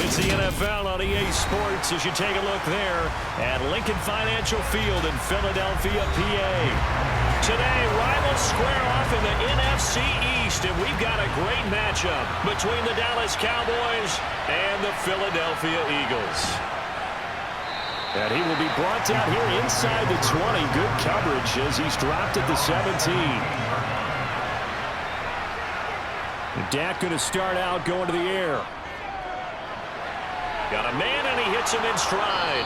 It's the NFL on EA Sports as you take a look there at Lincoln Financial Field in Philadelphia, PA. Today, rivals square off in the NFC East, and we've got a great matchup between the Dallas Cowboys and the Philadelphia Eagles. And he will be brought down here inside the 20. Good coverage as he's dropped at the 17. Dak going to start out going to the air. Got a man, and he hits him in stride.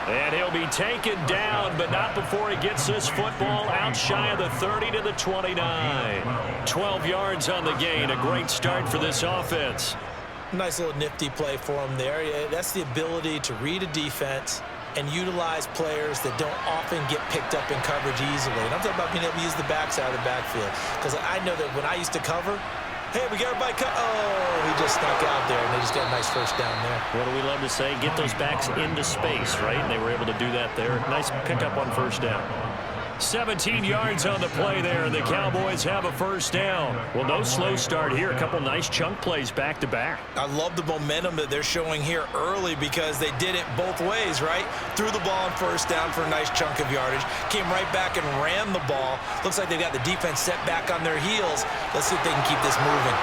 And he'll be taken down, but not before he gets this football out shy of the 30 to the 29. 12 yards on the gain. A great start for this offense. Nice little nifty play for him there. That's the ability to read a defense and utilize players that don't often get picked up in coverage easily. And I'm talking about being able to use the backside of the backfield. Because I know that when I used to cover, hey, we got everybody cut. Oh, he just snuck out there, and they just got a nice first down there. What do we love to say? Get those backs into space, right? And they were able to do that there. Nice pickup on first down. 17 yards on the play there, and the Cowboys have a first down. Well, no slow start here. A couple nice chunk plays back-to-back. I love the momentum that they're showing here early because they did it both ways, right? Threw the ball on first down for a nice chunk of yardage. Came right back and ran the ball. Looks like they've got the defense set back on their heels. Let's see if they can keep this moving.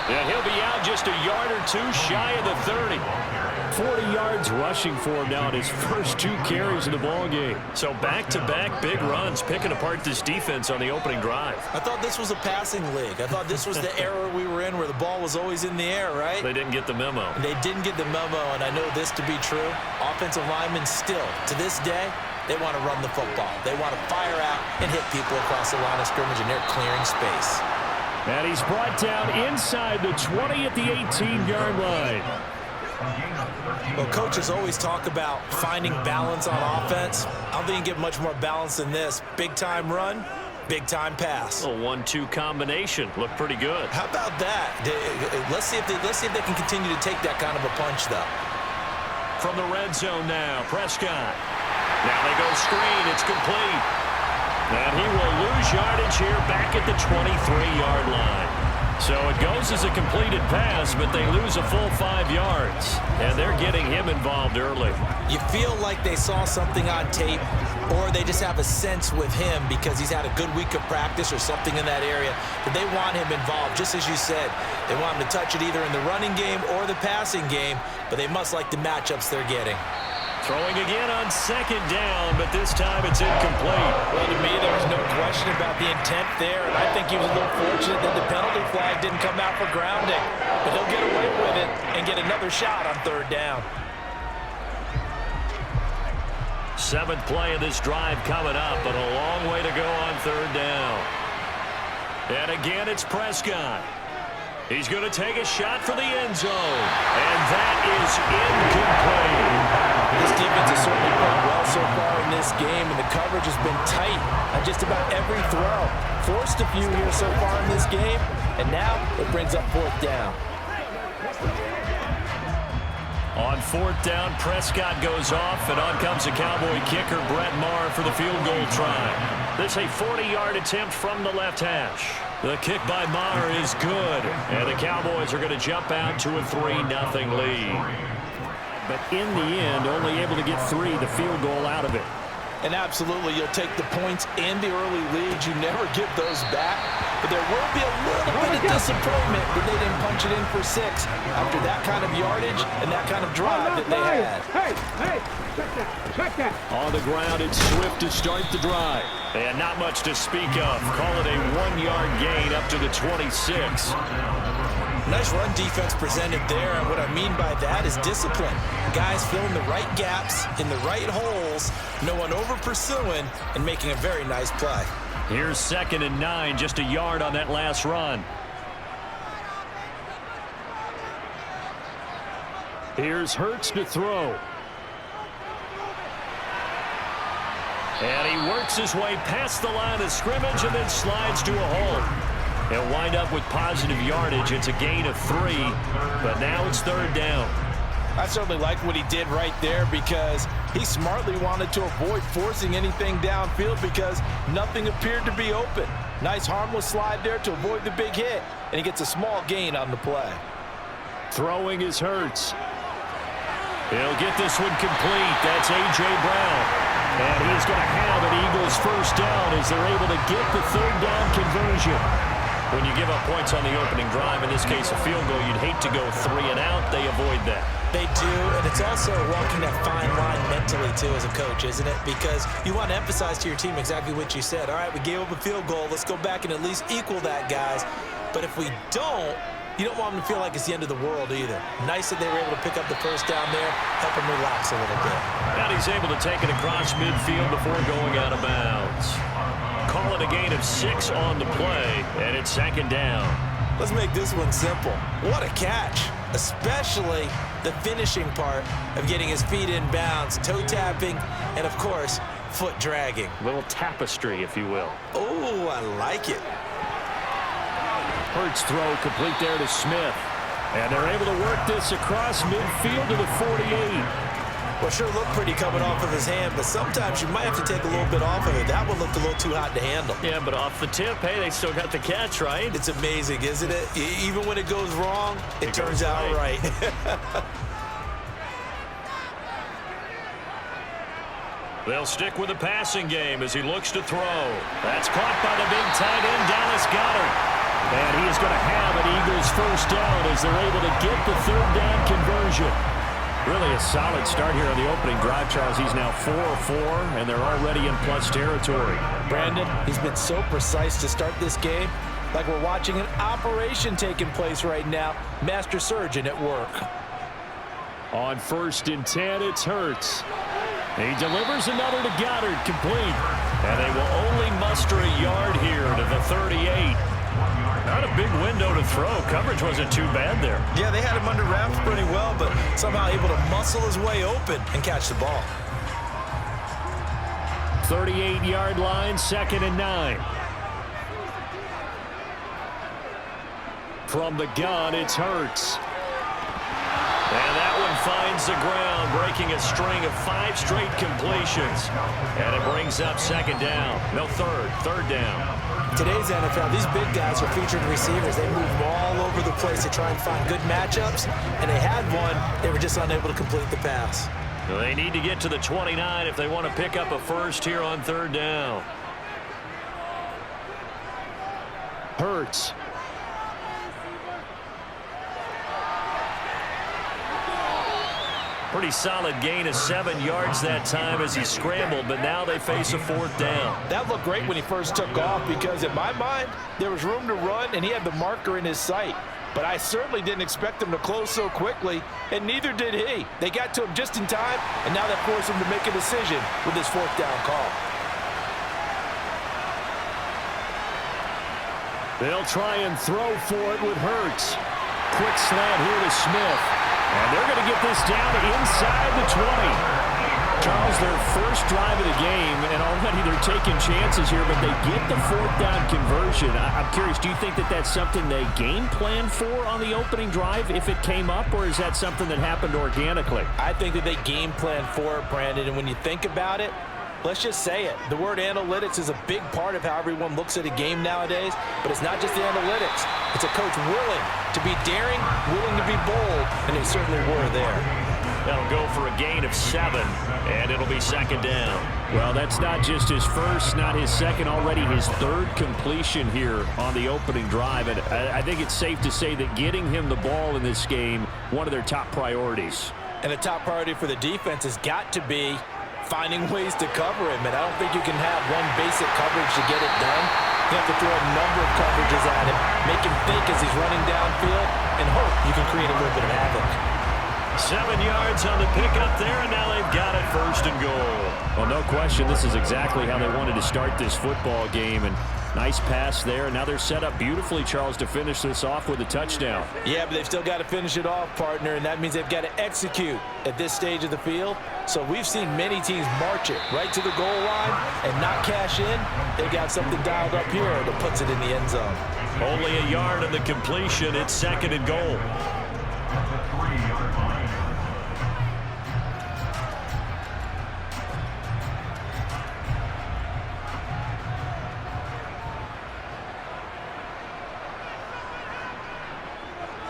Yeah, he'll be out just a yard or two shy of the 30. 40 yards rushing for him now in his first 2 carries of the ball game. So back-to-back big runs, picking apart this defense on the opening drive. I thought this was a passing league. I thought this was the era we were in where the ball was always in the air, right? They didn't get the memo. They didn't get the memo, and I know this to be true. Offensive linemen still, to this day, they want to run the football. They want to fire out and hit people across the line of scrimmage, and they're clearing space. And he's brought down inside the 20 at the 18-yard line. Well, coaches always talk about finding balance on offense. I don't think you get much more balance than this. Big-time run, big-time pass. A 1-2 combination. Looked pretty good. How about that? Let's see if they can continue to take that kind of a punch, though. From the red zone now, Prescott. Now they go screen. It's complete. And he will lose yardage here back at the 23-yard line. So it goes as a completed pass, but they lose a full 5 yards. And they're getting him involved early. You feel like they saw something on tape, or they just have a sense with him because he's had a good week of practice or something in that area that they want him involved. Just as you said, they want him to touch it either in the running game or the passing game, but they must like the matchups they're getting. Throwing again on second down, but this time it's incomplete. Well, to me, there was no question about the intent there, and I think he was a little fortunate that the penalty flag didn't come out for grounding. But he'll get away with it and get another shot on third down. 7th play of this drive coming up, but a long way to go on third down. And again, it's Prescott. He's going to take a shot for the end zone, and that is incomplete. This defense has certainly played well so far in this game, and the coverage has been tight on just about every throw. Forced a few here so far in this game, and now it brings up 4th down. On 4th down, Prescott goes off, and on comes the Cowboy kicker, Brett Maher, for the field goal try. This is a 40-yard attempt from the left hash. The kick by Maher is good, and the Cowboys are going to jump out to a 3-0 lead. But in the end, only able to get 3, the field goal out of it. And absolutely, you'll take the points and the early leads. You never get those back. But there will be a little bit of disappointment that they didn't punch it in for 6 after that kind of yardage and that kind of drive that they had. Check that. On the ground, it's Swift to start the drive. And not much to speak of. Call it a 1-yard gain up to the 26. Nice run defense presented there, and what I mean by that is discipline. Guys filling the right gaps in the right holes, no one over-pursuing, and making a very nice play. Here's 2nd and 9, just a yard on that last run. Here's Hurts to throw. And he works his way past the line of scrimmage and then slides to a hole. He'll wind up with positive yardage. It's a gain of 3, but now it's 3rd down. I certainly like what he did right there because he smartly wanted to avoid forcing anything downfield because nothing appeared to be open. Nice harmless slide there to avoid the big hit, and he gets a small gain on the play. Throwing is Hurts. He'll get this one complete. That's A.J. Brown. And he's going to have an Eagles first down as they're able to get the third down conversion. When you give up points on the opening drive, in this case a field goal, you'd hate to go 3 and out. They avoid that. They do, and it's also walking that fine line mentally, too, as a coach, isn't it? Because you want to emphasize to your team exactly what you said. All right, we gave up a field goal. Let's go back and at least equal that, guys. But if we don't, you don't want them to feel like it's the end of the world either. Nice that they were able to pick up the first down there, help them relax a little bit. And he's able to take it across midfield before going out of bounds. Call it a gain of 6 on the play, and it's second down. Let's make this one simple. What a catch, especially the finishing part of getting his feet in bounds, toe tapping, and of course, foot dragging. A little tapestry, if you will. Oh, I like it. Hurts throw complete there to Smith. And they're able to work this across midfield to the 48. Well, sure looked pretty coming off of his hand, but sometimes you might have to take a little bit off of it. That one looked a little too hot to handle. Yeah, but off the tip, hey, they still got the catch, right? It's amazing, isn't it? Even when it goes wrong, it turns out right. They'll stick with the passing game as he looks to throw. That's caught by the big tight end, Dallas Goedert. And he is going to have an Eagles first down as they're able to get the third down conversion. Really a solid start here on the opening drive, Charles. He's now 4-4, and they're already in plus territory. Brandon, he's been so precise to start this game, like we're watching an operation taking place right now. Master surgeon at work. On 1st and 10, it's Hurts. He delivers another to Goddard, complete. And they will only muster a yard here to the 38. Not a big window to throw. Coverage wasn't too bad there. Yeah, they had him under wraps pretty well, but somehow able to muscle his way open and catch the ball. 38-yard line, 2nd and 9. From the gun, it's Hurts. And that one finds the ground, breaking a string of 5 straight completions. And it brings up 2nd down. No, third down. Today's NFL, these big guys are featured receivers. They move all over the place to try and find good matchups, and they had one. They were just unable to complete the pass. Well, they need to get to the 29 if they want to pick up a first here on 3rd down. Hurts. Pretty solid gain of 7 yards that time as he scrambled, but now they face a 4th down. That looked great when he first took off because, in my mind, there was room to run, and he had the marker in his sight. But I certainly didn't expect him to close so quickly, and neither did he. They got to him just in time, and now that forced him to make a decision with his 4th down call. They'll try and throw for it with Hurts. Quick slant here to Smith. And they're going to get this down inside the 20. Charles, their first drive of the game, and already they're taking chances here, but they get the 4th down conversion. I'm curious, do you think that that's something they game plan for on the opening drive if it came up, or is that something that happened organically? I think that they game plan for it, Brandon, and when you think about it, let's just say it. The word analytics is a big part of how everyone looks at a game nowadays, but it's not just the analytics. It's a coach willing to be daring, willing to be bold, and they certainly were there. That'll go for a gain of 7, and it'll be 2nd down. Well, that's not just his first, not his second, already his 3rd completion here on the opening drive. And I think it's safe to say that getting him the ball in this game, one of their top priorities. And a top priority for the defense has got to be finding ways to cover him. And I don't think you can have one basic coverage to get it done. You have to throw a number of coverages at him, make him think as he's running downfield, and hope you can create a little bit of havoc. 7 yards on the pickup there, and now they've got it 1st and goal. Well, no question, this is exactly how they wanted to start this football game, and nice pass there. Now they're set up beautifully, Charles, to finish this off with a touchdown. Yeah, but they've still got to finish it off, partner, and that means they've got to execute at this stage of the field. So we've seen many teams march it right to the goal line and not cash in. They've got something dialed up here that puts it in the end zone. Only a yard of the completion. It's 2nd and goal.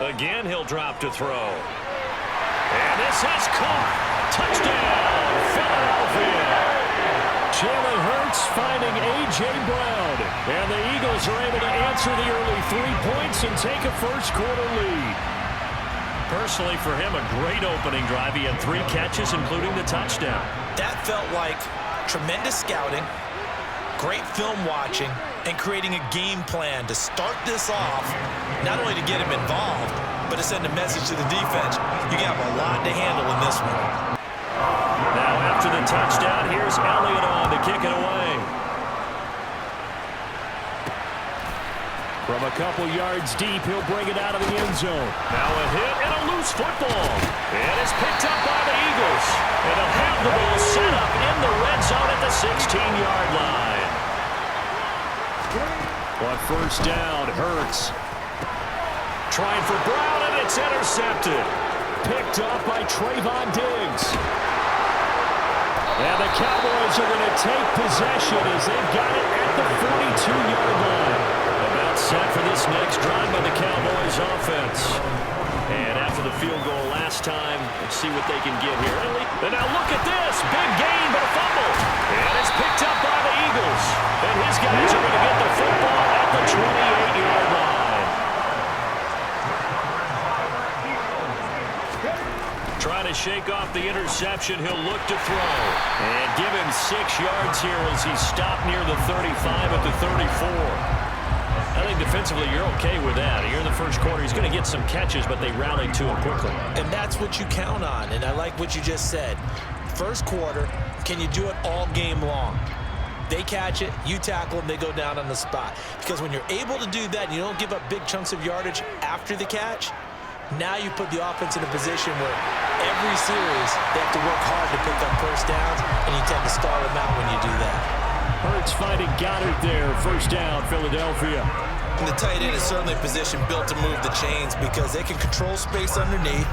Again, he'll drop to throw. And this is caught. Touchdown, Philadelphia. Jalen Hurts finding A.J. Brown. And the Eagles are able to answer the early 3 points and take a first-quarter lead. Personally, for him, a great opening drive. He had 3 catches, including the touchdown. That felt like tremendous scouting, great film watching, and creating a game plan to start this off, not only to get him involved, but to send a message to the defense. You have a lot to handle in this one. Now after the touchdown, here's Elliott on to kick it away. From a couple yards deep, he'll bring it out of the end zone. Now a hit and a loose football. And it's picked up by the Eagles. And they'll have the ball set up in the red zone at the 16-yard line. On first down, Hurts. Trying for Brown, and it's intercepted. Picked up by Trayvon Diggs. And the Cowboys are going to take possession as they've got it at the 42-yard line. About set for this next drive by the Cowboys offense. And after the field goal last time, let's see what they can get here. And now look at this. Big gain, but a fumble. And it's picked up by the Eagles. And his guys are going to get the football at the 28-yard line. Trying to shake off the interception. He'll look to throw. And give him 6 yards here as he stopped near the 35 at the 34. I think defensively you're okay with that. Here in the first quarter, he's going to get some catches, but they rallied to him quickly. And that's what you count on, and I like what you just said. First quarter, can you do it all game long? They catch it, you tackle them, they go down on the spot. Because when you're able to do that and you don't give up big chunks of yardage after the catch, now you put the offense in a position where every series they have to work hard to pick up first downs, and you tend to stall them out when you do that. Hurts finding Goddard there. First down, Philadelphia. And the tight end is certainly a position built to move the chains because they can control space underneath.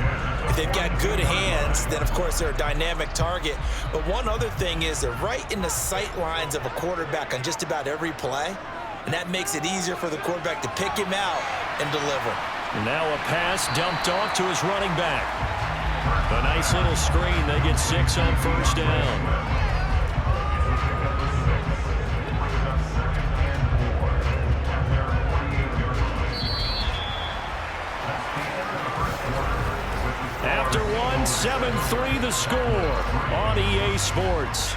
If they've got good hands, then, of course, they're a dynamic target. But one other thing is they're right in the sight lines of a quarterback on just about every play, and that makes it easier for the quarterback to pick him out and deliver. Now a pass dumped off to his running back. A nice little screen. They get 6 on first down. After 7-3 the score on EA Sports.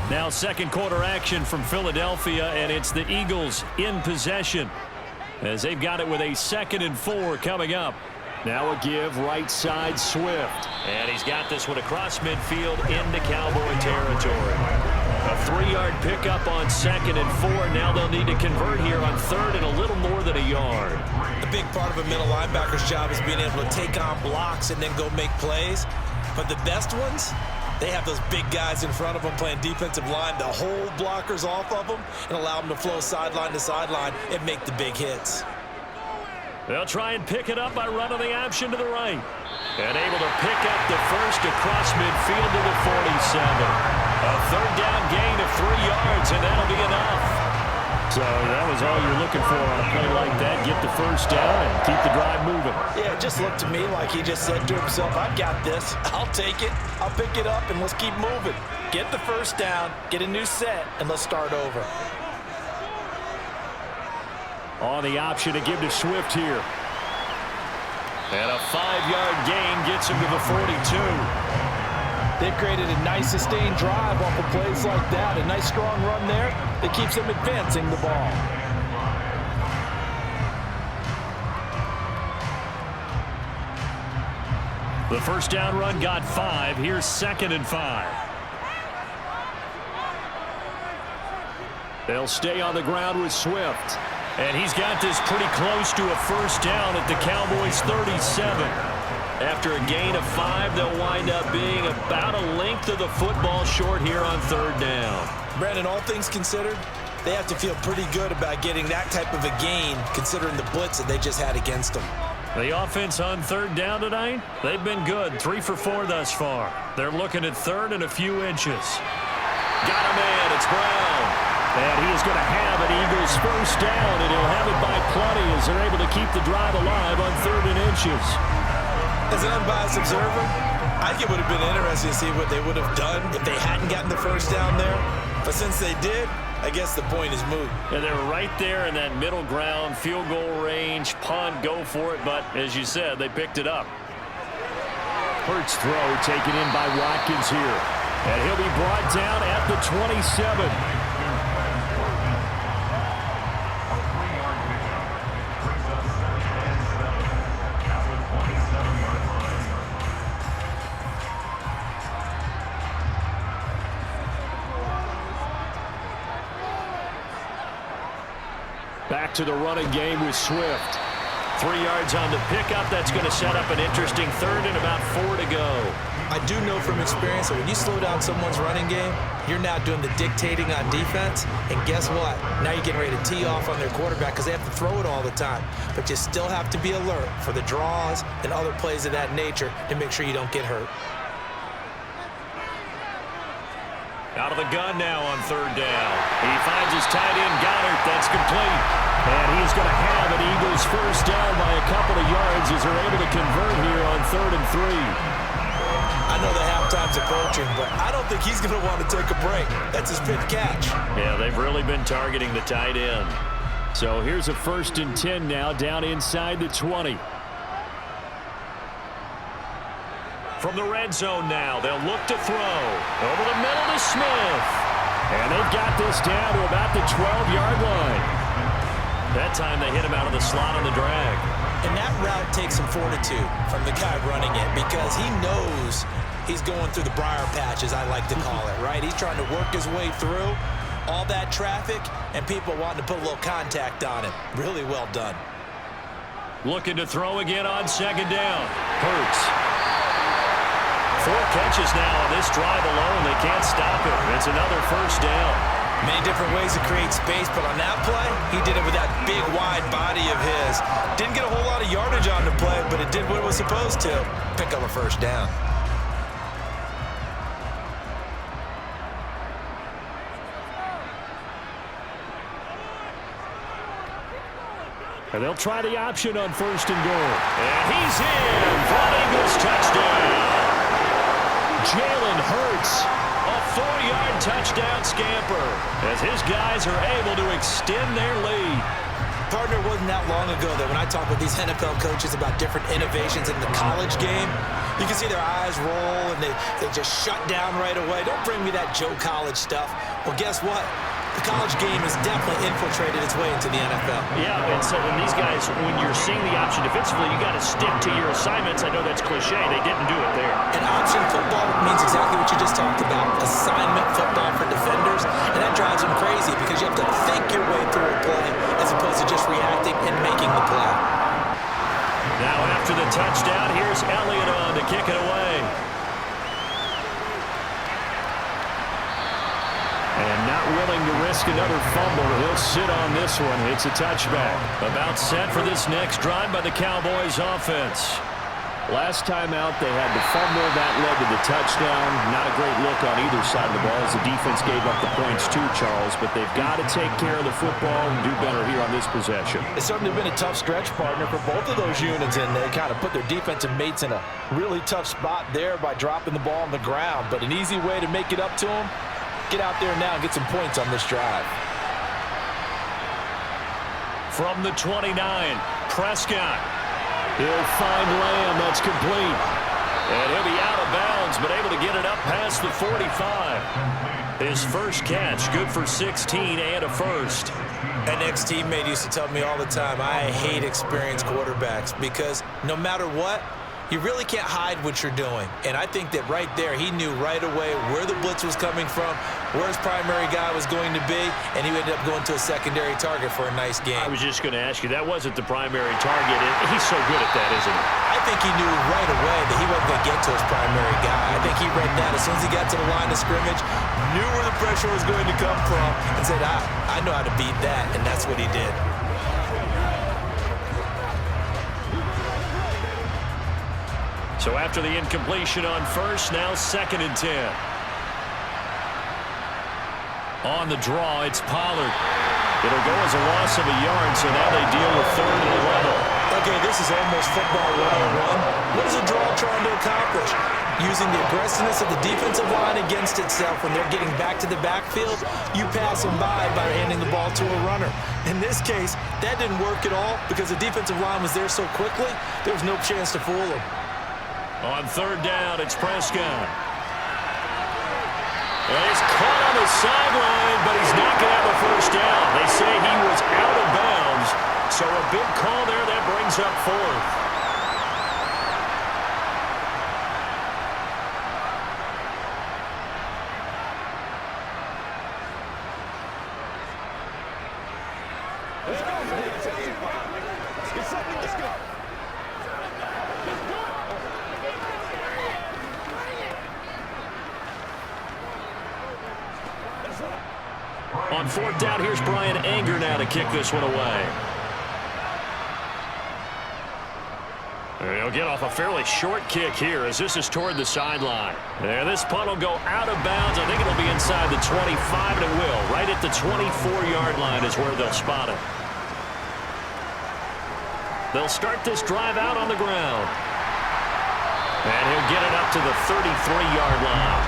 Now second quarter action from Philadelphia, and it's the Eagles in possession as they've got it with a 2nd and 4 coming up. Now a give right side Swift. And he's got this one across midfield into Cowboy territory. A 3-yard pickup on 2nd and 4. Now they'll need to convert here on 3rd and a little more than a yard. A big part of a middle linebacker's job is being able to take on blocks and then go make plays. But the best ones, they have those big guys in front of them playing defensive line to hold blockers off of them and allow them to flow sideline to sideline and make the big hits. They'll try and pick it up by running the option to the right. And able to pick up the first across midfield to the 47. A 3rd down gain of 3 yards, and that'll be enough. So that was all you're looking for on a play like that. Get the first down and keep the drive moving. Yeah, it just looked to me like he just said to himself, I've got this. I'll take it. I'll pick it up, and let's keep moving. Get the first down, get a new set, and let's start over. On the option to give to Swift here. And a 5-yard gain gets him to the 42. They've created a nice sustained drive off of plays like that. A nice strong run there that keeps them advancing the ball. The first down run got 5. Here's 2nd and 5. They'll stay on the ground with Swift. And he's got this pretty close to a first down at the Cowboys' 37. After a gain of 5, they'll wind up being about a length of the football short here on 3rd down. Brandon, all things considered, they have to feel pretty good about getting that type of a gain considering the blitz that they just had against them. The offense on 3rd down tonight, they've been good. 3 for 4 thus far. They're looking at 3rd and a few inches. Got him in. It's Brown. And he is going to have an Eagles first down, and he'll have it by plenty as they're able to keep the drive alive on 3rd and inches. As an unbiased observer, I think it would have been interesting to see what they would have done if they hadn't gotten the first down there. But since they did, I guess the point is moot. And they're right there in that middle ground, field goal range, punt, go for it. But as you said, they picked it up. Hurts throw taken in by Watkins here. And he'll be brought down at the 27. Back to the running game with Swift. 3 yards on the pickup. That's going to set up an interesting 3rd and about 4 to go. I do know from experience that when you slow down someone's running game, you're now doing the dictating on defense. And guess what? Now you're getting ready to tee off on their quarterback because they have to throw it all the time. But you still have to be alert for the draws and other plays of that nature to make sure you don't get hurt. Out of the gun now on 3rd down. He finds his tight end, Goddard. That's complete. And he's going to have an Eagles first down by a couple of yards as they're able to convert here on 3rd and 3. I know the halftime's approaching, but I don't think he's going to want to take a break. That's his fifth catch. Yeah, they've really been targeting the tight end. So here's a 1st and 10 now down inside the 20. From the red zone now, they'll look to throw. Over the middle to Smith. And they've got this down to about the 12-yard line. That time they hit him out of the slot on the drag. And that route takes some fortitude from the guy running it because he knows he's going through the briar patch, as I like to call it, right? He's trying to work his way through all that traffic and people wanting to put a little contact on him. Really well done. Looking to throw again on 2nd down. Hurts. 4 catches now on this drive alone. They can't stop it. It's another first down. Many different ways to create space, but on that play, he did it with that big, wide body of his. Didn't get a whole lot of yardage on the play, but it did what it was supposed to. Pick up a first down. And they'll try the option on 1st and goal. And he's in for an Eagles touchdown. Jalen Hurts, a 4-yard touchdown scamper, as his guys are able to extend their lead. Partner, wasn't that long ago that when I talk with these NFL coaches about different innovations in the college game, you can see their eyes roll and they just shut down right away. Don't bring me that Joe College stuff. Well, guess what? The college game has definitely infiltrated its way into the NFL. Yeah, and so when these guys, when you're seeing the option defensively, you got to stick to your assignments. I know that's cliche. They didn't do it there. And option football means exactly what you just talked about. Assignment football for defenders. And that drives them crazy because you have to think your way through a play as opposed to just reacting and making the play. Now after the touchdown, here's Elliott on to kick it away. And not willing to risk another fumble. He'll sit on this one. It's a touchback. About set for this next drive by the Cowboys offense. Last time out, they had the fumble. That led to the touchdown. Not a great look on either side of the ball as the defense gave up the points too, Charles. But they've got to take care of the football and do better here on this possession. It's certainly been a tough stretch, partner, for both of those units, and they kind of put their defensive mates in a really tough spot there by dropping the ball on the ground. But an easy way to make it up to them, get out there now and get some points on this drive. From the 29, Prescott. He'll find Lamb. That's complete. And he'll be out of bounds, but able to get it up past the 45. His first catch, good for 16 and a first. An ex-teammate used to tell me all the time, I hate experienced quarterbacks because no matter what, you really can't hide what you're doing. And I think that right there, he knew right away where the blitz was coming from, where his primary guy was going to be, and he ended up going to a secondary target for a nice game. I was just going to ask you, that wasn't the primary target. He's so good at that, isn't he? I think he knew right away that he wasn't going to get to his primary guy. I think he read that as soon as he got to the line of scrimmage, knew where the pressure was going to come from, and said, I know how to beat that, and that's what he did. So after the incompletion on first, now 2nd and 10. On the draw, it's Pollard. It'll go as a loss of a yard, so now they deal with 3rd and 11. Okay, this is almost football 101. What is a draw trying to accomplish? Using the aggressiveness of the defensive line against itself when they're getting back to the backfield, you pass them by handing the ball to a runner. In this case, that didn't work at all because the defensive line was there so quickly, there was no chance to fool them. On 3rd down, it's Prescott. And he's caught on the sideline, but he's not going to have a 1st down. They say he was out of bounds, so a big call there that brings up 4th. On 4th down, here's Brian Anger now to kick this one away. He'll get off a fairly short kick here as this is toward the sideline. And this punt will go out of bounds. I think it'll be inside the 25, and it will. Right at the 24-yard line is where they'll spot it. They'll start this drive out on the ground. And he'll get it up to the 33-yard line.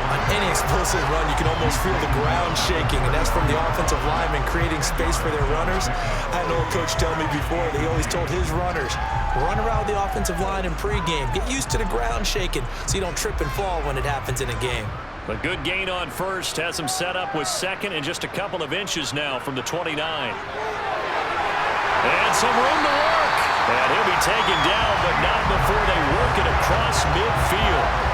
On any explosive run, you can almost feel the ground shaking, and that's from the offensive linemen creating space for their runners. I had an old coach tell me before that he always told his runners, run around the offensive line in pregame. Get used to the ground shaking so you don't trip and fall when it happens in a game. A good gain on 1st. Has him set up with 2nd and just a couple of inches now from the 29. And some room to work. And he'll be taken down, but not before they work it across midfield.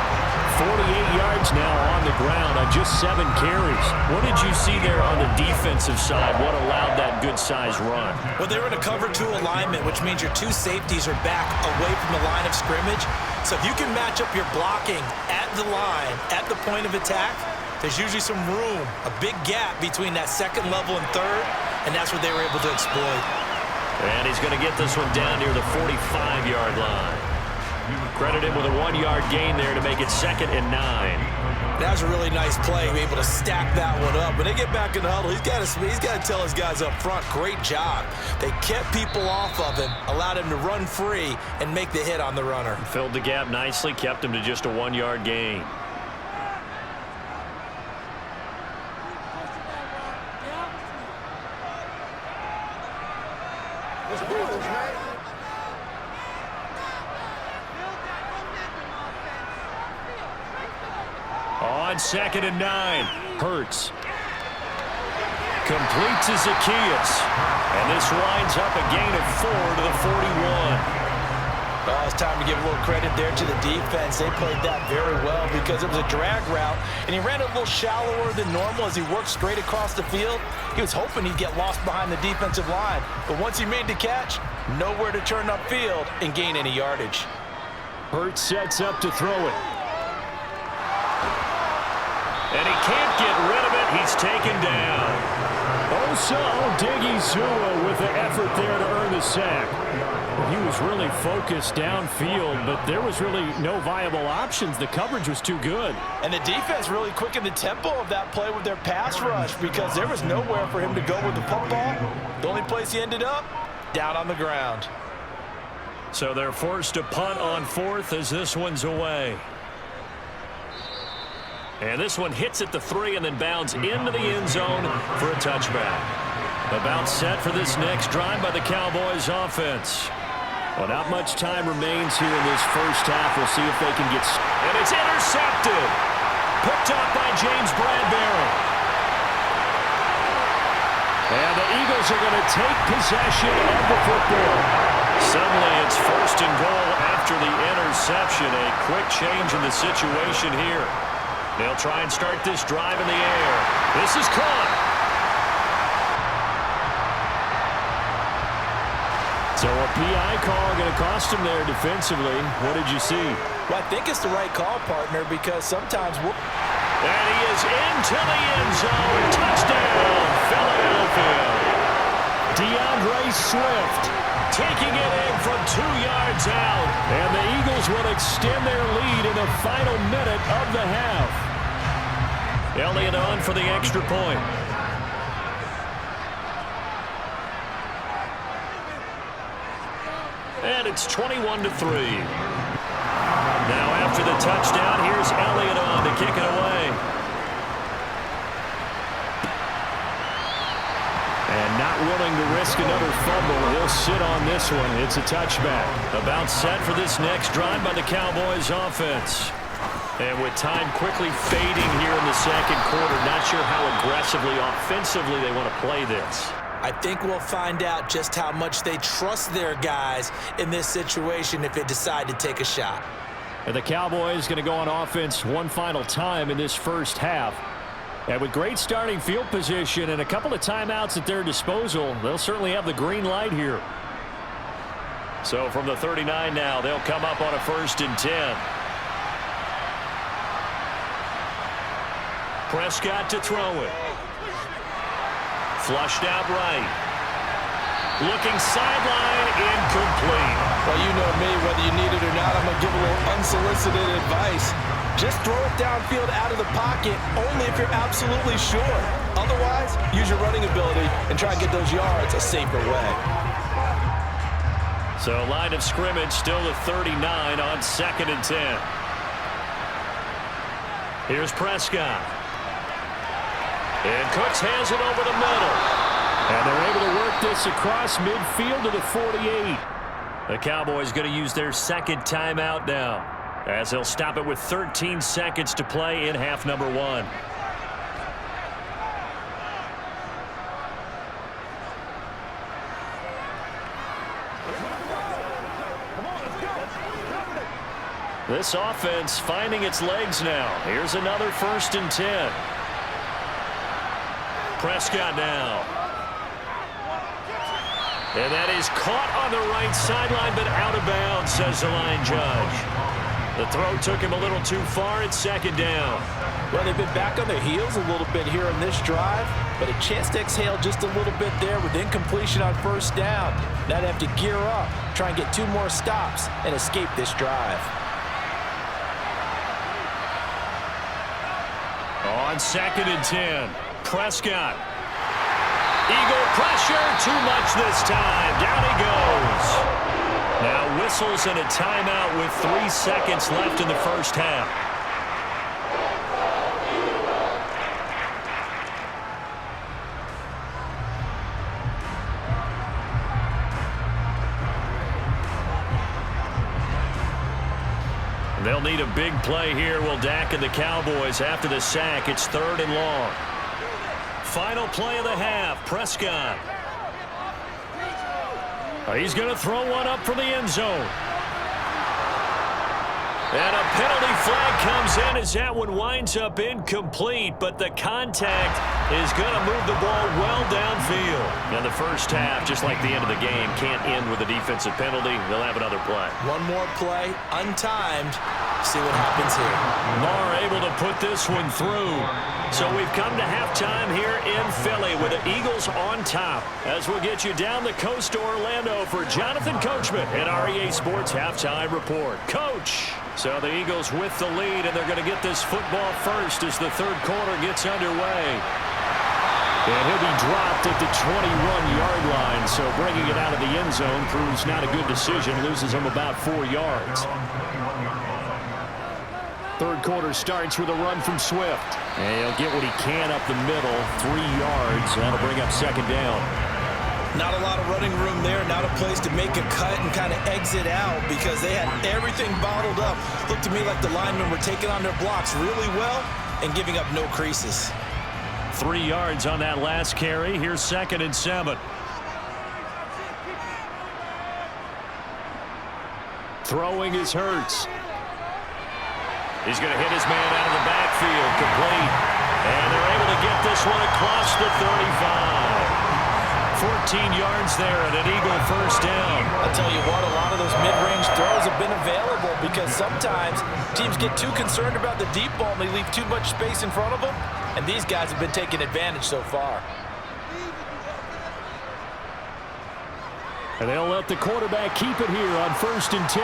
48 yards now on the ground on just 7 carries. What did you see there on the defensive side? What allowed that good-sized run? Well, they were in a cover 2 alignment, which means your 2 safeties are back away from the line of scrimmage. So if you can match up your blocking at the line, at the point of attack, there's usually some room, a big gap between that 2nd level and 3rd, and that's what they were able to exploit. And he's going to get this one down near the 45-yard line. Credit him with a 1-yard gain there to make it 2nd and 9. That was a really nice play, able to stack that one up. When they get back in the huddle, he's got to tell his guys up front, great job. They kept people off of him, allowed him to run free, and make the hit on the runner. Filled the gap nicely, kept him to just a 1-yard gain. On 2nd and 9, Hurts. Completes to Zacchaeus. And this winds up a gain of 4 to the 41. Oh, it's time to give a little credit there to the defense. They played that very well because it was a drag route, and he ran a little shallower than normal as he worked straight across the field. He was hoping he'd get lost behind the defensive line, but once he made the catch, nowhere to turn upfield and gain any yardage. Hurts sets up to throw it. And he can't get rid of it. He's taken down. Osa Odighizuwa with the effort there to earn the sack. He was really focused downfield, but there was really no viable options. The coverage was too good. And the defense really quickened the tempo of that play with their pass rush because there was nowhere for him to go with the football. The only place he ended up, down on the ground. So they're forced to punt on 4th as this one's away. And this one hits at the 3 and then bounds into the end zone for a touchback. About set for this next drive by the Cowboys offense. Well, not much time remains here in this first half. We'll see if they can get... And it's intercepted. Picked up by James Bradbury. And the Eagles are going to take possession of the football. Suddenly it's 1st and goal after the interception. A quick change in the situation here. They'll try and start this drive in the air. This is caught. So a PI call going to cost him there defensively. What did you see? Well, I think it's the right call, partner, because sometimes we'll... And he is into the end zone. Touchdown, Philadelphia. DeAndre Swift taking it in from 2 yards out. And the Eagles will extend their lead in the final minute of the half. Elliott on for the extra point. And it's 21-3. Now after the touchdown, here's Elliott on to kick it away. And not willing to risk another fumble. He'll sit on this one. It's a touchback. About set for this next drive by the Cowboys offense. And with time quickly fading here in the second quarter, not sure how aggressively, offensively they want to play this. I think we'll find out just how much they trust their guys in this situation if they decide to take a shot. And the Cowboys going to go on offense one final time in this first half. And with great starting field position and a couple of timeouts at their disposal, they'll certainly have the green light here. So from the 39 now, they'll come up on a 1st and 10. Prescott to throw it. Flushed out right. Looking sideline, incomplete. Well, you know me, whether you need it or not, I'm going to give a little unsolicited advice. Just throw it downfield out of the pocket, only if you're absolutely sure. Otherwise, use your running ability and try and get those yards a safer way. So line of scrimmage still at 39 on 2nd and 10. Here's Prescott. And Cooks has it over the middle. And they're able to work this across midfield to the 48. The Cowboys going to use their second timeout now, as they'll stop it with 13 seconds to play in half number 1. This offense finding its legs now. Here's another 1st and 10. Prescott now. And that is caught on the right sideline, but out of bounds, says the line judge. The throw took him a little too far at 2nd down. Well, they've been back on their heels a little bit here in this drive, but a chance to exhale just a little bit there with incompletion on 1st down. Now they have to gear up, try and get 2 more stops, and escape this drive. On 2nd and 10, Prescott. Eagle pressure, too much this time. Down he goes. Now whistles and a timeout with 3 seconds left in the first half. They'll need a big play here. Will Dak and the Cowboys after the sack. It's 3rd and long. Final play of the half. Prescott. He's going to throw one up for the end zone. And a penalty flag comes in as that one winds up incomplete, but the contact is going to move the ball well downfield. And the first half, just like the end of the game, can't end with a defensive penalty. They'll have another play. One more play, untimed. See what happens here. Marr able to put this one through. So we've come to halftime here in Philly with the Eagles on top. As we'll get you down the coast to Orlando for Jonathan Coachman at REA Sports Halftime Report. Coach! So the Eagles with the lead, and they're going to get this football first as the third quarter gets underway. And he'll be dropped at the 21-yard line, so bringing it out of the end zone proves not a good decision. Loses him about 4 yards. Third quarter starts with a run from Swift. And he'll get what he can up the middle, 3 yards. That'll bring up 2nd down. Not a lot of running room there. Not a place to make a cut and kind of exit out because they had everything bottled up. Looked to me like the linemen were taking on their blocks really well and giving up no creases. 3 yards on that last carry. Here's 2nd and 7. Throwing is Hurts. He's going to hit his man out of the backfield, complete. And they're able to get this one across the 35. 14 yards there and an Eagle first down. I'll tell you what, a lot of those mid-range throws have been available because sometimes teams get too concerned about the deep ball and they leave too much space in front of them. And these guys have been taking advantage so far. And they'll let the quarterback keep it here on 1st and 10.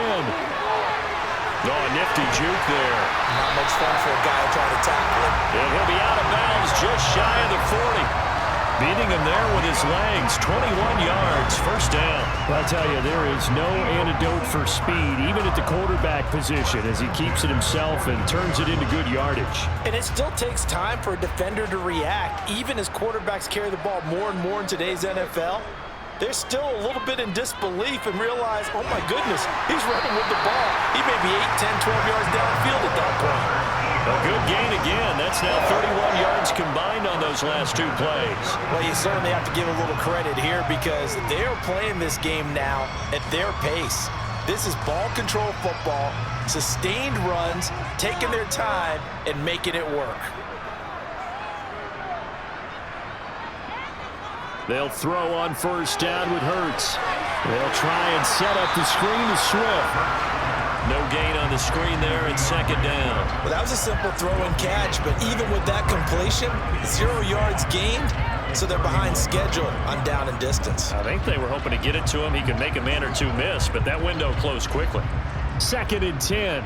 Oh, a nifty juke there. Not much fun for a guy trying to tackle him. And he'll be out of bounds just shy of the 40. Beating him there with his legs. 21 yards, first down. Well, I tell you, there is no antidote for speed, even at the quarterback position, as he keeps it himself and turns it into good yardage. And it still takes time for a defender to react. Even as quarterbacks carry the ball more and more in today's NFL, they're still a little bit in disbelief and realize, oh my goodness, he's running with the ball. He may be 8, 10, 12 yards downfield at that point. A good gain again. That's now 31 yards combined on those last two plays. Well, you certainly have to give a little credit here because they're playing this game now at their pace. This is ball control football, sustained runs, taking their time and making it work. They'll throw on first down with Hurts. They'll try and set up the screen to Swift. No gain on the screen there and second down. Well, that was a simple throw and catch, but even with that completion, 0 yards gained, so they're behind schedule on down and distance. I think they were hoping to get it to him. He could make a man or two miss, but that window closed quickly. 2nd and 10.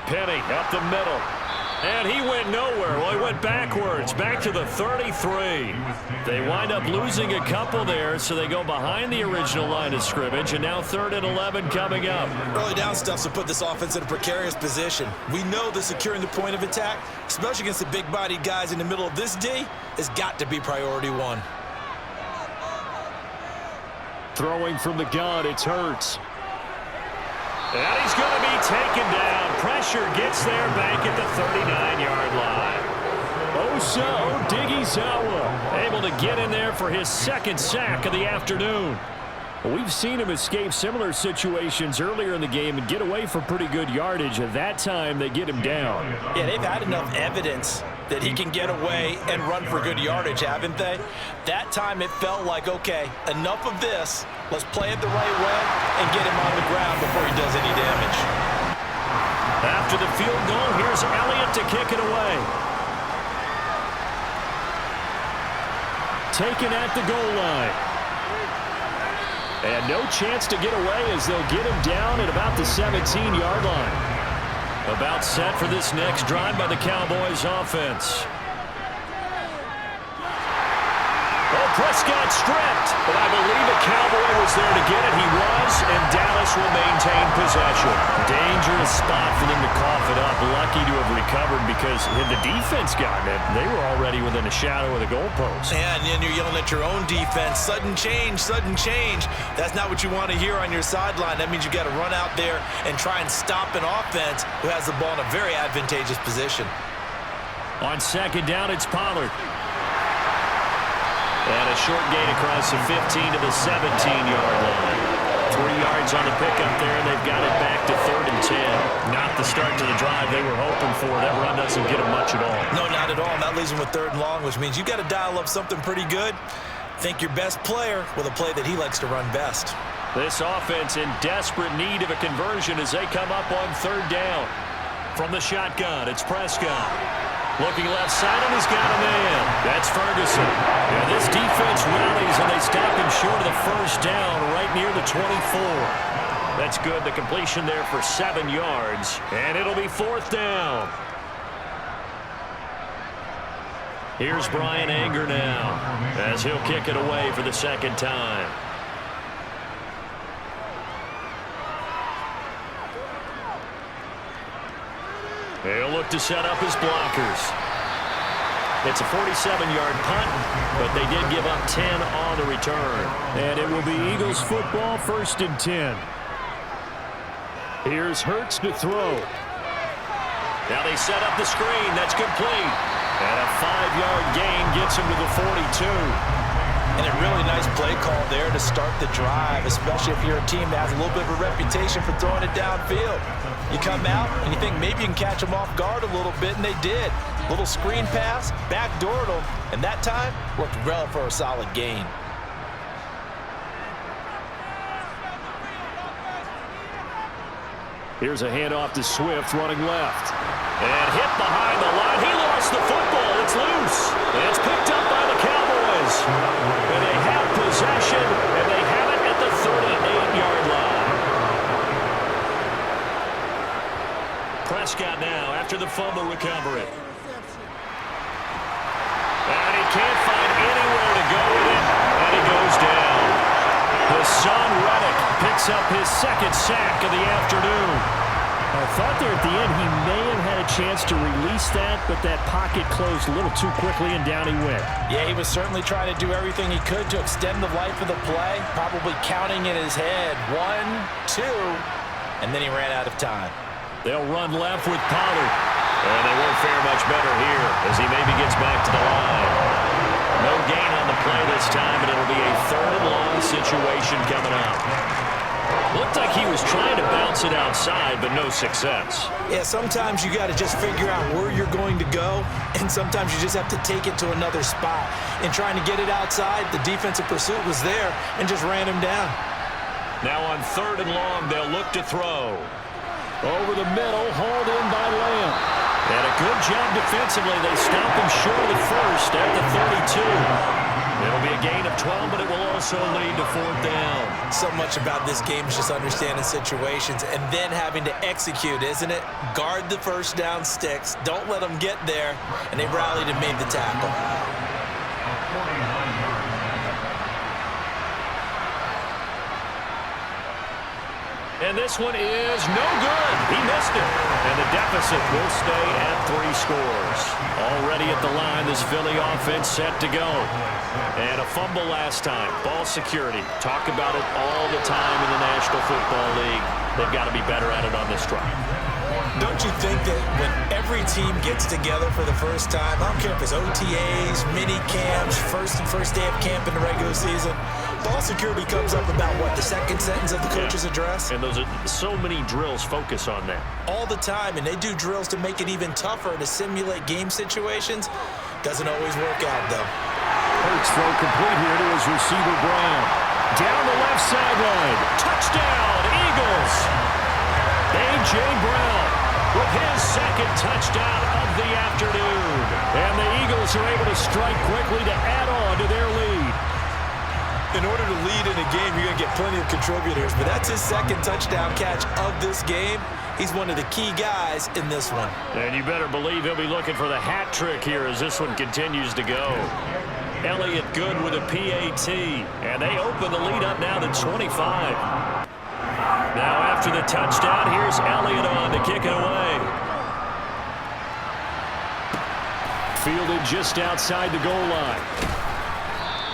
Penny up the middle. And he went nowhere. Well, he went backwards, back to the 33. They wind up losing a couple there, so they go behind the original line of scrimmage, and now 3rd and 11 coming up. Early down stuff will put this offense in a precarious position. We know that securing the point of attack, especially against the big-bodied guys in the middle of this D, has got to be priority one. Throwing from the gun, it's Hurts. And he's going to be taken down. Pressure gets there back at the 39-yard line. Osa Odighizuwa able to get in there for his 2nd sack of the afternoon. We've seen him escape similar situations earlier in the game and get away for pretty good yardage. At that time, they get him down. Yeah, they've had enough evidence that he can get away and run for good yardage, haven't they? That time it felt like, okay, enough of this. Let's play it the right way and get him on the ground before he does any damage. After the field goal, here's Elliott to kick it away. Taken at the goal line. And no chance to get away as they'll get him down at about the 17-yard line. About set for this next drive by the Cowboys offense. Oh, Prescott stripped, but I believe a Cowboy was there to get it. He was, and Dallas will maintain possession. Dangerous spot for them to cough it up. Lucky to have recovered because had the defense gotten it, they were already within a shadow of the goalpost. Yeah, and then you're yelling at your own defense. Sudden change, sudden change. That's not what you want to hear on your sideline. That means you got to run out there and try and stop an offense who has the ball in a very advantageous position. On second down, it's Pollard. And a short gain across the 15 to the 17-yard line. 3 yards on the pickup there, and they've got it back to 3rd and 10. Not the start to the drive they were hoping for. That run doesn't get them much at all. No, not at all. And that leaves them with 3rd and long, which means you got to dial up something pretty good. Think your best player with a play that he likes to run best. This offense in desperate need of a conversion as they come up on 3rd down. From the shotgun, it's Prescott. Looking left side, and he's got a man. That's Ferguson. Yeah, this defense rallies, and they stop him short of the first down right near the 24. That's good. The completion there for 7 yards, and it'll be 4th down. Here's Brian Anger now as he'll kick it away for the 2nd time. He'll look to set up his blockers. It's a 47-yard punt, but they did give up 10 on the return. And it will be Eagles football, 1st and 10. Here's Hurts to throw. Now they set up the screen. That's complete. And a 5-yard gain gets him to the 42. And a really nice play call there to start the drive, especially if you're a team that has a little bit of a reputation for throwing it downfield. You come out and you think maybe you can catch them off guard a little bit, and they did. Little screen pass, backdoored them, and that time worked well for a solid gain. Here's a handoff to Swift running left. And hit behind the line. He lost the football. It's loose. And it's picked up by the Cowboys. And they have possession, and they have it at the picks up his second sack of the afternoon. I thought there at the end he may have had a chance to release that, but that pocket closed a little too quickly, and down he went. Yeah, he was certainly trying to do everything he could to extend the life of the play, probably counting in his head 1, 2, and then he ran out of time. They'll run left with Pollard. And they won't fare much better here as he maybe gets back to the line. No gain on the play this time, and it'll be a 3rd and long situation coming up. Looked like he was trying to bounce it outside, but no success. Yeah, sometimes you got to just figure out where you're going to go, and sometimes you just have to take it to another spot. In trying to get it outside, the defensive pursuit was there and just ran him down. Now on 3rd and long, they'll look to throw. Over the middle, hauled in by Lamb. And a good job defensively. They stop him short of the first at the 32. It'll be a gain of 12, but it will also lead to 4th down. So much about this game is just understanding situations and then having to execute, isn't it? Guard the first down sticks. Don't let them get there. And they rallied and made the tackle. And this one is no good. He missed it. And the deficit will stay at 3 scores. Already at the line, this Philly offense set to go. And a fumble last time. Ball security. Talk about it all the time in the National Football League. They've got to be better at it on this drive. Don't you think that when every team gets together for the first time, I don't care if it's OTAs, mini camps, first day of camp in the regular season, ball security comes up about what, the second sentence of the coach's address? And those are so many drills focus on that. All the time, and they do drills to make it even tougher to simulate game situations. Doesn't always work out, though. Hurts throw complete here to his receiver, Brown. Down the left sideline. Touchdown, Eagles. A.J. Brown with his second touchdown of the afternoon. And the Eagles are able to strike quickly to add on to their lead. In order to lead in a game, you're going to get plenty of contributors, but that's his second touchdown catch of this game. He's one of the key guys in this one. And you better believe he'll be looking for the hat trick here as this one continues to go. Elliott good with a PAT, and they open the lead up now to 25. Now after the touchdown, here's Elliott on to kick it away. Fielded just outside the goal line.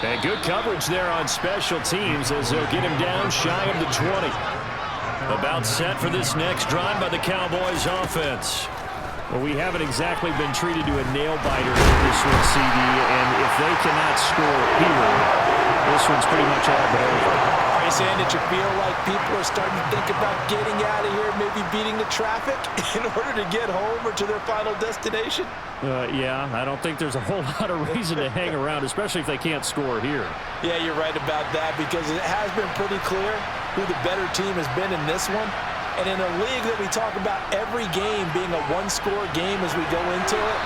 And good coverage there on special teams as they'll get him down shy of the 20. About set for this next drive by the Cowboys offense. Well, we haven't exactly been treated to a nail-biter this one, CD, and if they cannot score here, this one's pretty much all but over. Are you saying that you feel like people are starting to think about getting out of here, maybe beating the traffic in order to get home or to their final destination? Yeah, I don't think there's a whole lot of reason to hang around, especially if they can't score here. Yeah, you're right about that because it has been pretty clear who the better team has been in this one. And in a league that we talk about every game being a one-score game as we go into it,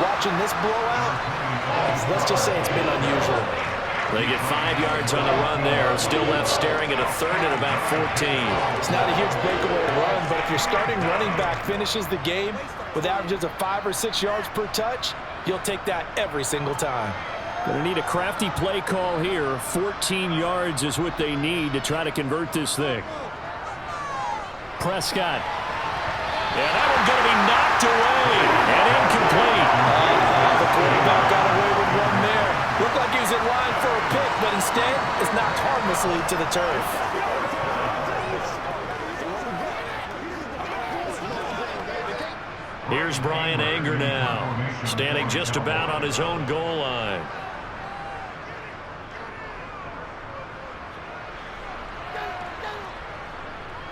watching this blowout, let's just say it's been unusual. They get 5 yards on the run there. Still left staring at a 3rd and about 14. It's not a huge breakaway run, but if your starting running back finishes the game with averages of 5 or 6 yards per touch, you'll take that every single time. Going to need a crafty play call here. 14 yards is what they need to try to convert this thing. Prescott. Yeah, that one's going to be knocked away and incomplete. The quarterback got away with one there. Looked like he was in line for a pick, but instead it's knocked harmlessly to the turf. Here's Brian Anger now, standing just about on his own goal line.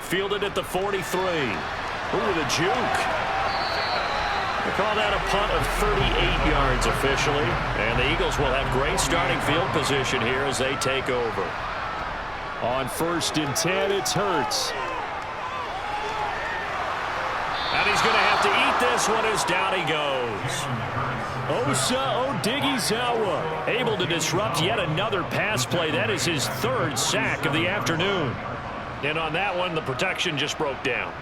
Fielded at the 43. Ooh, with a juke. They call that a punt of 38 yards officially. And the Eagles will have great starting field position here as they take over. On 1st and 10, it's Hurts. And he's going to have to eat this one as down he goes. Osa Odighizuwa able to disrupt yet another pass play. That is his 3rd sack of the afternoon. And on that one, the protection just broke down.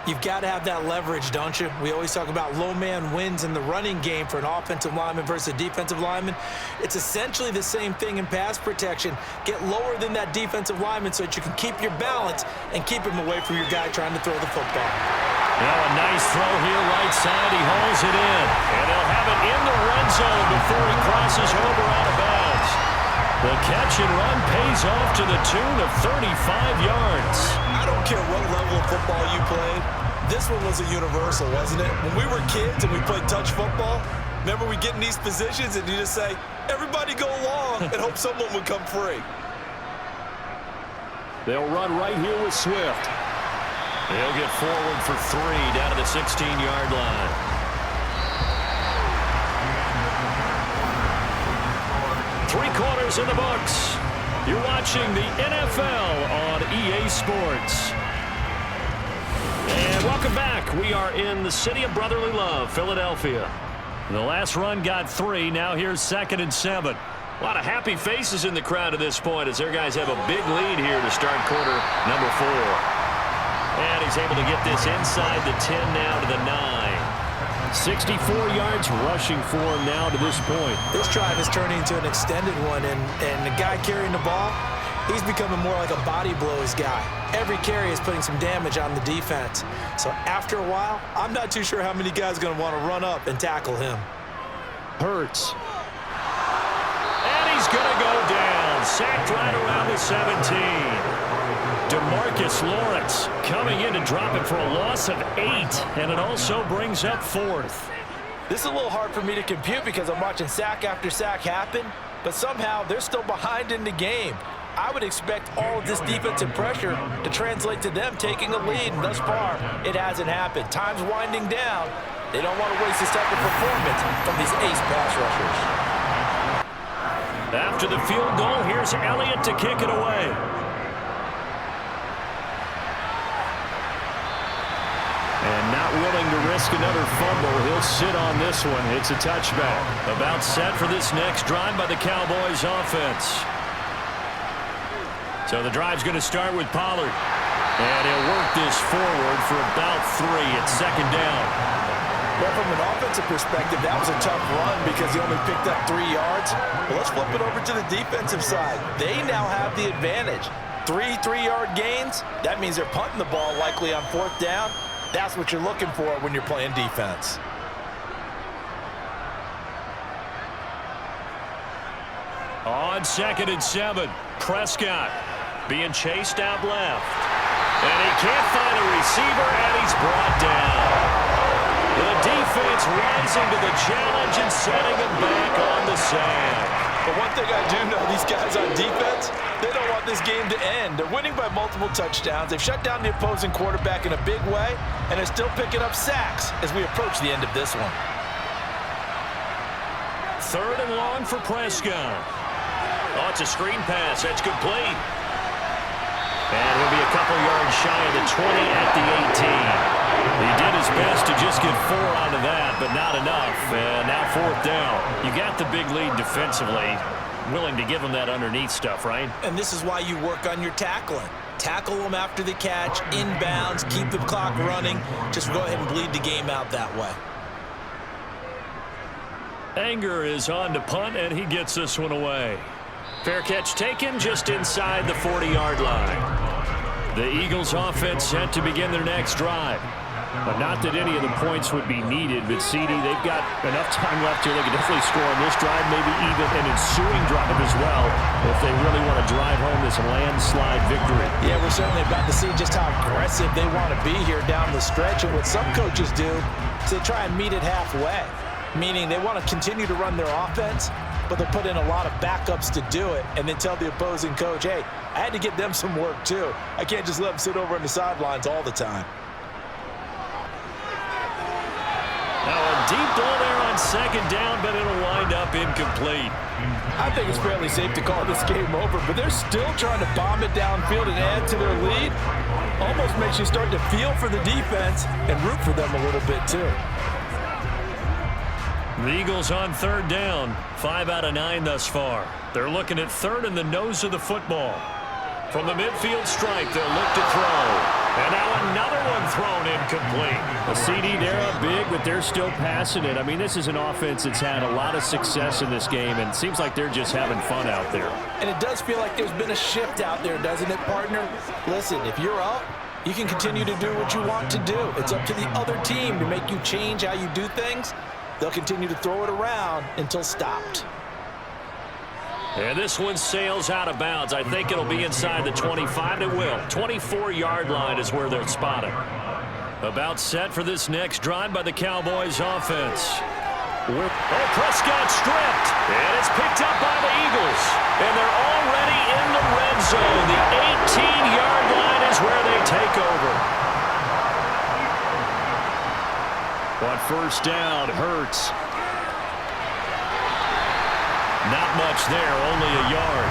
You've got to have that leverage, don't you? We always talk about low man wins in the running game for an offensive lineman versus a defensive lineman. It's essentially the same thing in pass protection. Get lower than that defensive lineman so that you can keep your balance and keep him away from your guy trying to throw the football. Now a nice throw here right side. He hauls it in. And they'll have it in the red zone before he crosses over out of bounds. The catch and run pays off to the tune of 35 yards. I don't care what level of football you played. This one was a universal, wasn't it? When we were kids and we played touch football, remember we get in these positions and you just say, everybody go along and hope someone would come free. They'll run right here with Swift. They'll get forward for 3 down to the 16-yard line. Three quarters in the books. You're watching the NFL on EA Sports. And welcome back. We are in the city of brotherly love, Philadelphia. The last run got 3. Now here's 2nd and 7. A lot of happy faces in the crowd at this point as their guys have a big lead here to start quarter number 4. And he's able to get this inside the 10 now to the 9. 64 yards rushing for him now to this point. This drive is turning into an extended one, and the guy carrying the ball, he's becoming more like a body blows guy. Every carry is putting some damage on the defense. So after a while, I'm not too sure how many guys are going to want to run up and tackle him. Hurts. And he's going to go down. Sacked right around the 17. DeMarcus Lawrence coming in to drop it for a loss of 8. And it also brings up 4th. This is a little hard for me to compute because I'm watching sack after sack happen, but somehow they're still behind in the game. I would expect all of this defensive pressure to translate to them taking a lead, and thus far, it hasn't happened. Time's winding down. They don't want to waste this type of performance from these ace pass rushers. After the field goal, here's Elliott to kick it away. And not willing to risk another fumble, he'll sit on this one. It's a touchback. About set for this next drive by the Cowboys offense. So the drive's going to start with Pollard. And he'll work this forward for about 3 at 2nd down. Well, from an offensive perspective, that was a tough run because he only picked up 3 yards. But let's flip it over to the defensive side. They now have the advantage. 3 3-yard gains, that means they're punting the ball likely on 4th down. That's what you're looking for when you're playing defense. On 2nd and 7, Prescott being chased out left. And he can't find a receiver, and he's brought down. The defense rising to the challenge and setting him back on the sand. But one thing I do know, these guys on defense, they don't want this game to end. They're winning by multiple touchdowns. They've shut down the opposing quarterback in a big way, and they're still picking up sacks as we approach the end of this one. 3rd and long for Prescott. Oh, it's a screen pass. That's complete. And he'll be a couple yards shy of the 20 at the 18. He did his best to just get 4 out of that, but not enough. And now 4th down. You got the big lead defensively. Willing to give him that underneath stuff, right? And this is why you work on your tackling. Tackle them after the catch, inbounds, keep the clock running. Just go ahead and bleed the game out that way. Anger is on to punt, and he gets this one away. Fair catch taken just inside the 40-yard line. The Eagles offense set to begin their next drive. But not that any of the points would be needed, but CD, they've got enough time left here. They can definitely score on this drive, maybe even an ensuing drive as well, if they really want to drive home this landslide victory. Yeah, we're certainly about to see just how aggressive they want to be here down the stretch. And what some coaches do is they try and meet it halfway, meaning they want to continue to run their offense, but they'll put in a lot of backups to do it and then tell the opposing coach, hey, I had to get them some work too. I can't just let them sit over on the sidelines all the time. Now a deep ball there on 2nd down, but it'll wind up incomplete. I think it's fairly safe to call this game over, but they're still trying to bomb it downfield and add to their lead. Almost makes you start to feel for the defense and root for them a little bit too. The Eagles on 3rd down, 5 out of 9 thus far. They're looking at 3rd in the nose of the football. From the midfield stripe, they'll look to throw. And now another one thrown incomplete. A CD, they're up big, but they're still passing it. I mean, this is an offense that's had a lot of success in this game, and it seems like they're just having fun out there. And it does feel like there's been a shift out there, doesn't it, partner? Listen, if you're up, you can continue to do what you want to do. It's up to the other team to make you change how you do things. They'll continue to throw it around until stopped. And this one sails out of bounds. I think it'll be inside the 25. It will. 24-yard line is where they'll spot it. About set for this next drive by the Cowboys offense. Prescott stripped. And it's picked up by the Eagles. And they're already in the red zone. The 18-yard line is where they take over. On first down, Hurts. Not much there, only a yard.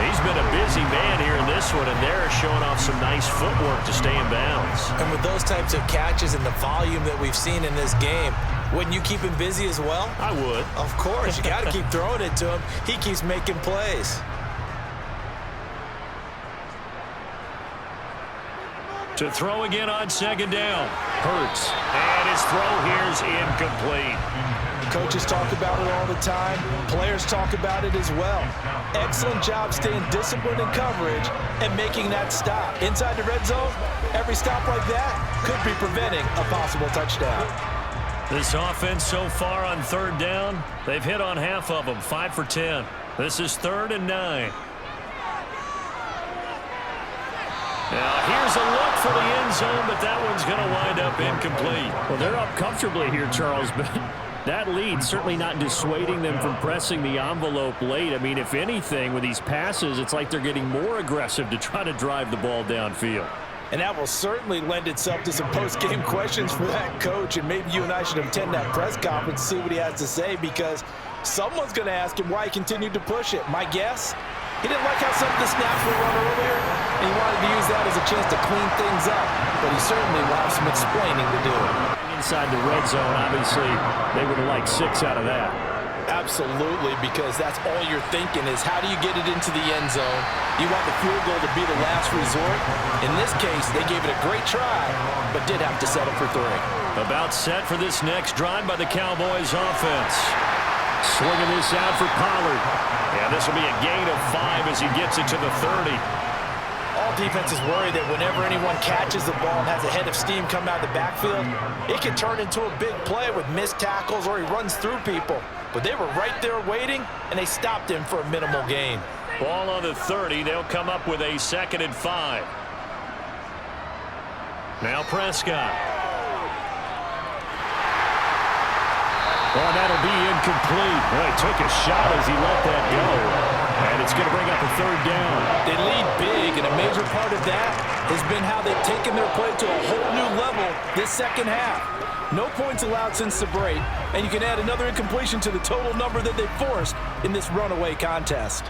He's been a busy man here in this one, and they're showing off some nice footwork to stay in bounds. And with those types of catches and the volume that we've seen in this game, wouldn't you keep him busy as well? I would. Of course. You got to keep throwing it to him. He keeps making plays. To throw again on second down. Hurts. And his throw here's incomplete. Coaches talk about it all the time. Players talk about it as well. Excellent job staying disciplined in coverage and making that stop. Inside the red zone, every stop like that could be preventing a possible touchdown. This offense so far on third down, they've hit on half of them, 5 for 10. This is 3rd and 9. Now, here's a look for the end zone, but that one's going to wind up incomplete. Well, they're up comfortably here, Charles, but that lead certainly not dissuading them from pressing the envelope late. I mean, if anything, with these passes, it's like they're getting more aggressive to try to drive the ball downfield. And that will certainly lend itself to some post-game questions for that coach, and maybe you and I should attend that press conference, see what he has to say, because someone's going to ask him why he continued to push it. My guess? He didn't like how some of the snaps were run earlier, and he wanted to use that as a chance to clean things up. But he certainly will have some explaining to do. Inside the red zone, obviously, they would have liked 6 out of that. Absolutely, because that's all you're thinking is how do you get it into the end zone? You want the field goal to be the last resort. In this case, they gave it a great try, but did have to settle for 3. About set for this next drive by the Cowboys offense. Swinging this out for Pollard. Yeah, this will be a gain of 5 as he gets it to the 30. All defenses worry that whenever anyone catches the ball and has a head of steam come out of the backfield, it can turn into a big play with missed tackles or he runs through people. But they were right there waiting, and they stopped him for a minimal gain. Ball on the 30. They'll come up with a 2nd and 5. Now Prescott. Oh, that'll be incomplete. Well, he took a shot as he let that go. And it's going to bring up a 3rd down. They lead big, and a major part of that has been how they've taken their play to a whole new level this second half. No points allowed since the break, and you can add another incompletion to the total number that they forced in this runaway contest.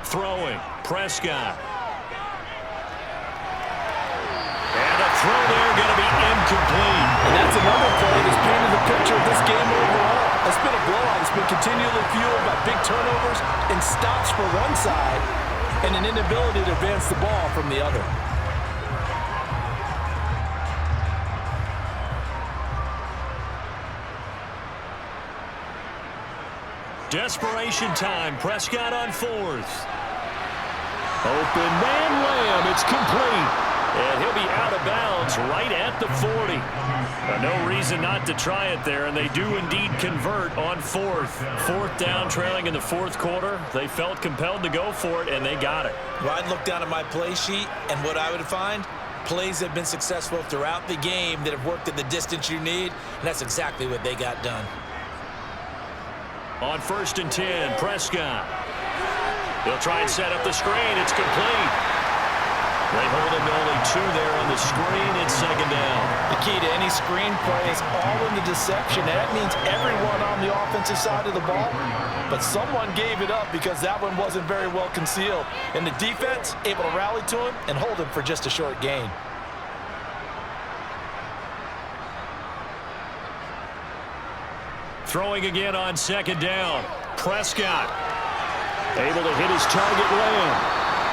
Throwing. Prescott. And a throw there going to be incomplete. And that's another play that's painted the picture of this game overall. It's been a blowout. It's been continually fueled by big turnovers and stops for one side and an inability to advance the ball from the other. Desperation time. Prescott on 4th. Open man Lamb. It's complete. And he'll be out of bounds right at the 40. No reason not to try it there, and they do indeed convert on 4th. 4th down, trailing in the 4th quarter. They felt compelled to go for it, and they got it. Well, I'd look down at my play sheet, and what I would find, plays have been successful throughout the game that have worked at the distance you need, and that's exactly what they got done. On 1st and 10, Prescott. He'll try and set up the screen. It's complete. They hold him to only 2 there on the screen. It's 2nd down. The key to any screen play is all in the deception. And that means everyone on the offensive side of the ball. But someone gave it up because that one wasn't very well concealed. And the defense able to rally to him and hold him for just a short gain. Throwing again on 2nd down. Prescott able to hit his target Lamb.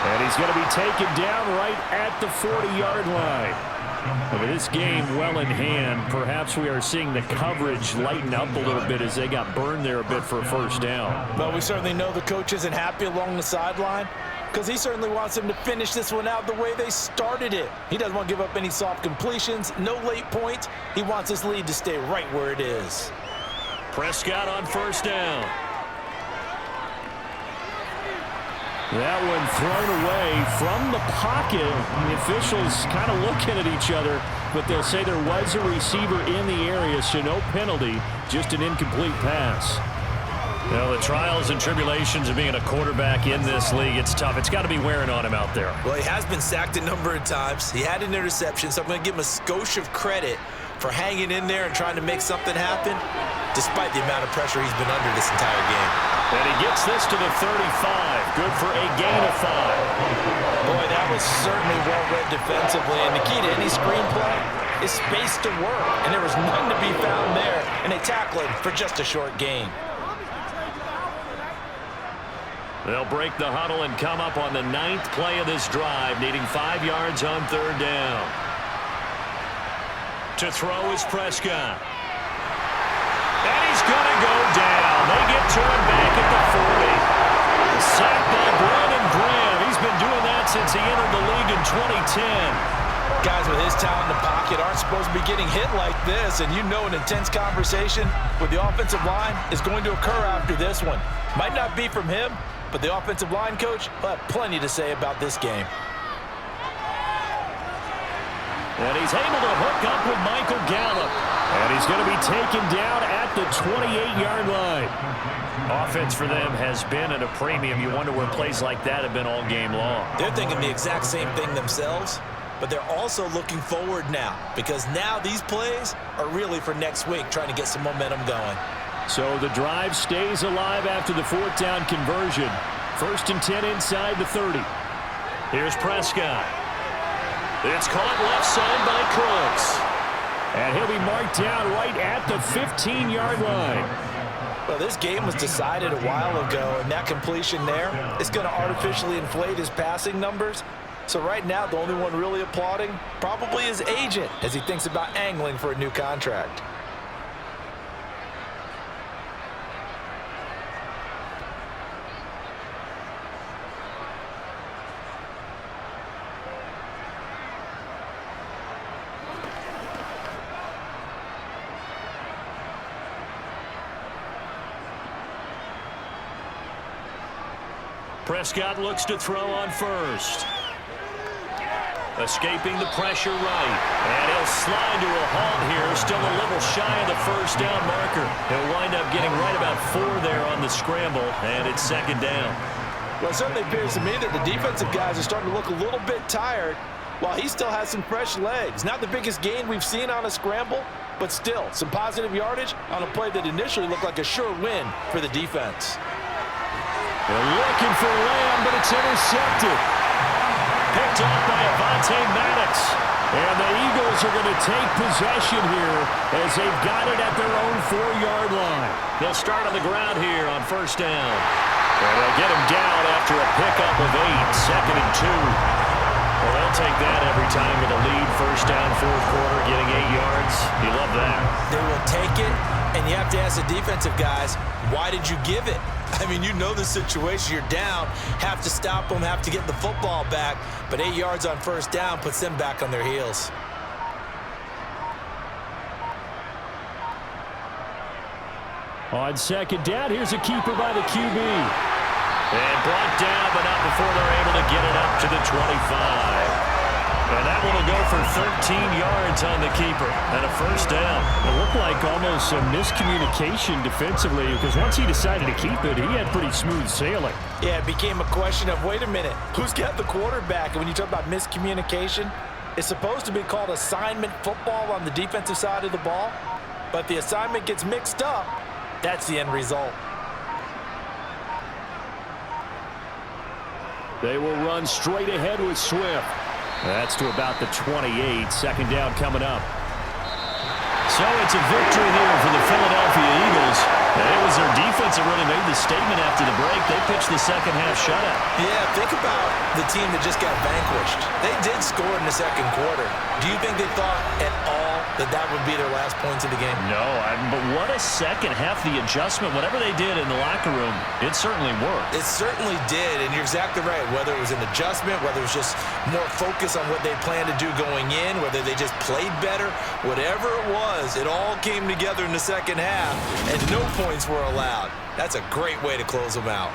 And he's going to be taken down right at the 40-yard line. But with this game well in hand, perhaps we are seeing the coverage lighten up a little bit as they got burned there a bit for a first down. Well, we certainly know the coach isn't happy along the sideline because he certainly wants them to finish this one out the way they started it. He doesn't want to give up any soft completions, no late points. He wants this lead to stay right where it is. Prescott on first down. That one thrown away from the pocket. The officials kind of looking at each other, but they'll say there was a receiver in the area, so no penalty, just an incomplete pass. Well, the trials and tribulations of being a quarterback in this league, it's tough. It's got to be wearing on him out there. Well, he has been sacked a number of times. He had an interception, so I'm going to give him a skosh of credit for hanging in there and trying to make something happen, despite the amount of pressure he's been under this entire game. And he gets this to the 35. Good for a gain of 5. Boy, that was certainly well-read defensively, and the key to any screenplay is space to work, and there was none to be found there, and they tackle him for just a short gain. They'll break the huddle and come up on the 9th play of this drive, needing 5 yards on third down. To throw is Prescott. And he's going to go down. They get to him back at the 40. Sacked by Brandon Graham. He's been doing that since he entered the league in 2010. Guys with his talent in the pocket aren't supposed to be getting hit like this, and you know an intense conversation with the offensive line is going to occur after this one. Might not be from him, but the offensive line coach will have plenty to say about this game. And he's able to hook up with Michael Gallup. And he's going to be taken down at the 28-yard line. Offense for them has been at a premium. You wonder where plays like that have been all game long. They're thinking the exact same thing themselves, but they're also looking forward now because now these plays are really for next week, trying to get some momentum going. So the drive stays alive after the 4th down conversion. 1st and 10 inside the 30. Here's Prescott. It's caught left side by Cooks. And he'll be marked down right at the 15-yard line. Well, this game was decided a while ago, and that completion there is going to artificially inflate his passing numbers. So right now, the only one really applauding probably his agent as he thinks about angling for a new contract. Prescott looks to throw on first. Escaping the pressure right. And he'll slide to a halt here. Still a little shy of the first down marker. He'll wind up getting right about 4 there on the scramble. And it's 2nd down. Well, it certainly appears to me that the defensive guys are starting to look a little bit tired while he still has some fresh legs. Not the biggest gain we've seen on a scramble, but still some positive yardage on a play that initially looked like a sure win for the defense. They're looking for Lamb, but it's intercepted. Picked off by Avonte Maddox. And the Eagles are going to take possession here as they've got it at their own 4-yard line. They'll start on the ground here on first down. And they'll get him down after a pickup of 8, 2nd and 2. Well, they'll take that every time with a lead. First down, 4th quarter, getting 8 yards. You love that. They will take it, and you have to ask the defensive guys, why did you give it? I mean, you know the situation. You're down, have to stop them, have to get the football back, but 8 yards on first down puts them back on their heels. On 2nd down, here's a keeper by the QB. And brought down, but not before they're able to get it up to the 25. And that one will go for 13 yards on the keeper and a first down. It looked like almost some miscommunication defensively because once he decided to keep it, he had pretty smooth sailing. Yeah, it became a question of, wait a minute, who's got the quarterback? And when you talk about miscommunication, it's supposed to be called assignment football on the defensive side of the ball. But the assignment gets mixed up, that's the end result. They will run straight ahead with Swift. That's to about the 28. 2nd down coming up. So it's a victory here for the Philadelphia Eagles. And it was their defensive that really made the statement after the break. They pitched the second half shutout. Yeah, think about the team that just got vanquished. They did score in the second quarter. Do you think they thought at all that that would be their last points of the game? No, but what a second half. The adjustment, whatever they did in the locker room, it certainly worked. It certainly did, and you're exactly right. Whether it was an adjustment, whether it was just more focus on what they planned to do going in, whether they just played better, whatever it was, it all came together in the second half, and no points were allowed. That's a great way to close them out.